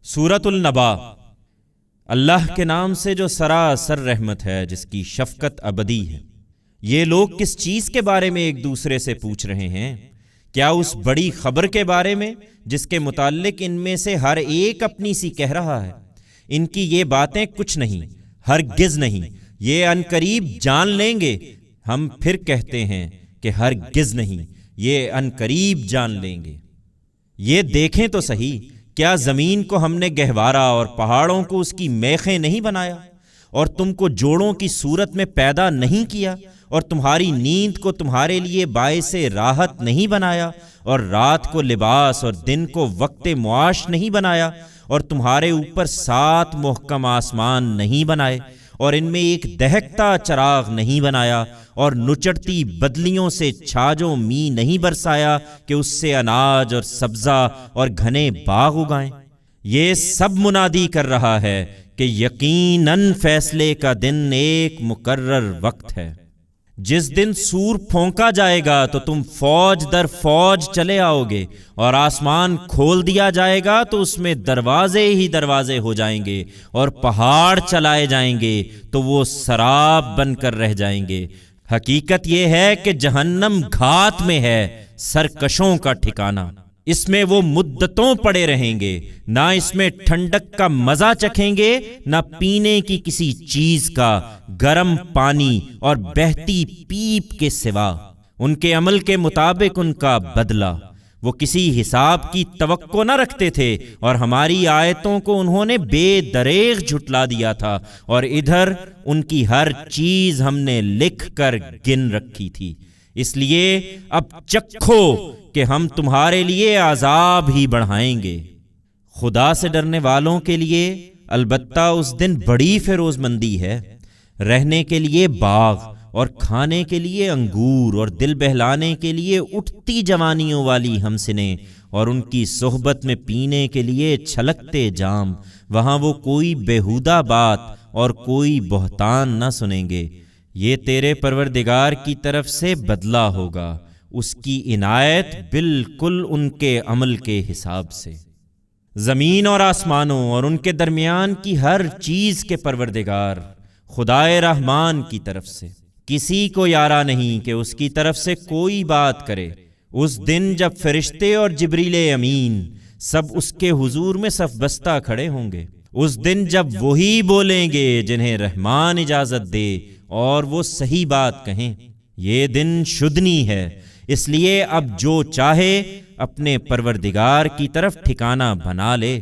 سورۃ النبا۔ اللہ کے نام سے جو سراسر رحمت ہے، جس کی شفقت ابدی ہے۔ یہ لوگ کس چیز کے بارے میں ایک دوسرے سے پوچھ رہے ہیں؟ کیا اس بڑی خبر کے بارے میں جس کے متعلق ان میں سے ہر ایک اپنی سی کہہ رہا ہے؟ ان کی یہ باتیں کچھ نہیں، ہرگز نہیں، یہ عنقریب جان لیں گے۔ ہم پھر کہتے ہیں کہ ہرگز نہیں، یہ عنقریب جان لیں گے۔ یہ دیکھیں تو صحیح، کیا زمین کو ہم نے گہوارا اور پہاڑوں کو اس کی میخیں نہیں بنایا، اور تم کو جوڑوں کی صورت میں پیدا نہیں کیا، اور تمہاری نیند کو تمہارے لیے باعث راحت نہیں بنایا، اور رات کو لباس اور دن کو وقت معاش نہیں بنایا، اور تمہارے اوپر 7 محکم آسمان نہیں بنائے، اور ان میں ایک دہکتا چراغ نہیں بنایا، اور نچڑتی بدلیوں سے چھاجوں می نہیں برسایا کہ اس سے اناج اور سبزہ اور گھنے باغ اگائیں۔ یہ سب منادی کر رہا ہے کہ یقیناً فیصلے کا دن ایک مقرر وقت ہے۔ جس دن سور پھونکا جائے گا تو تم فوج در فوج چلے آؤ گے، اور آسمان کھول دیا جائے گا تو اس میں دروازے ہی دروازے ہو جائیں گے، اور پہاڑ چلائے جائیں گے تو وہ سراب بن کر رہ جائیں گے۔ حقیقت یہ ہے کہ جہنم گھات میں ہے، سرکشوں کا ٹھکانہ۔ اس میں وہ مدتوں پڑے رہیں گے، نہ اس میں ٹھنڈک کا مزہ چکھیں گے، نہ پینے کی کسی چیز کا گرم پانی اور بہتی پیپ کے سوا۔ ان کے عمل کے مطابق ان کا بدلہ۔ وہ کسی حساب کی توقع نہ رکھتے تھے، اور ہماری آیتوں کو انہوں نے بے دریغ جھٹلا دیا تھا، اور ادھر ان کی ہر چیز ہم نے لکھ کر گن رکھی تھی۔ اس لیے اب چکھو کہ ہم تمہارے لیے عذاب ہی بڑھائیں گے۔ خدا سے ڈرنے والوں کے لیے البتہ اس دن بڑی فیروز مندی ہے۔ رہنے کے لیے باغ، اور کھانے کے لیے انگور، اور دل بہلانے کے لیے اٹھتی جوانیوں والی ہمسنیں، اور ان کی صحبت میں پینے کے لیے چھلکتے جام۔ وہاں وہ کوئی بیہودہ بات اور کوئی بہتان نہ سنیں گے۔ یہ تیرے پروردگار کی طرف سے بدلہ ہوگا، اس کی عنایت بالکل ان کے عمل کے حساب سے۔ زمین اور آسمانوں اور ان کے درمیان کی ہر چیز کے پروردگار خدائے رحمان کی طرف سے کسی کو یارا نہیں کہ اس کی طرف سے کوئی بات کرے۔ اس دن جب فرشتے اور جبریل امین سب اس کے حضور میں صف بستہ کھڑے ہوں گے، اس دن جب وہی بولیں گے جنہیں رحمان اجازت دے اور وہ صحیح بات کہیں۔ یہ دن شدنی ہے، اس لیے اب جو چاہے اپنے پروردگار کی طرف ٹھکانہ بنا لے۔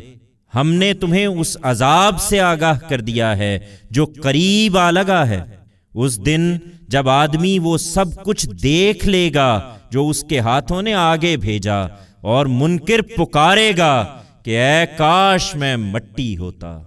ہم نے تمہیں اس عذاب سے آگاہ کر دیا ہے جو قریب آ لگا ہے۔ اس دن جب آدمی وہ سب کچھ دیکھ لے گا جو اس کے ہاتھوں نے آگے بھیجا، اور منکر پکارے گا کہ اے کاش میں مٹی ہوتا۔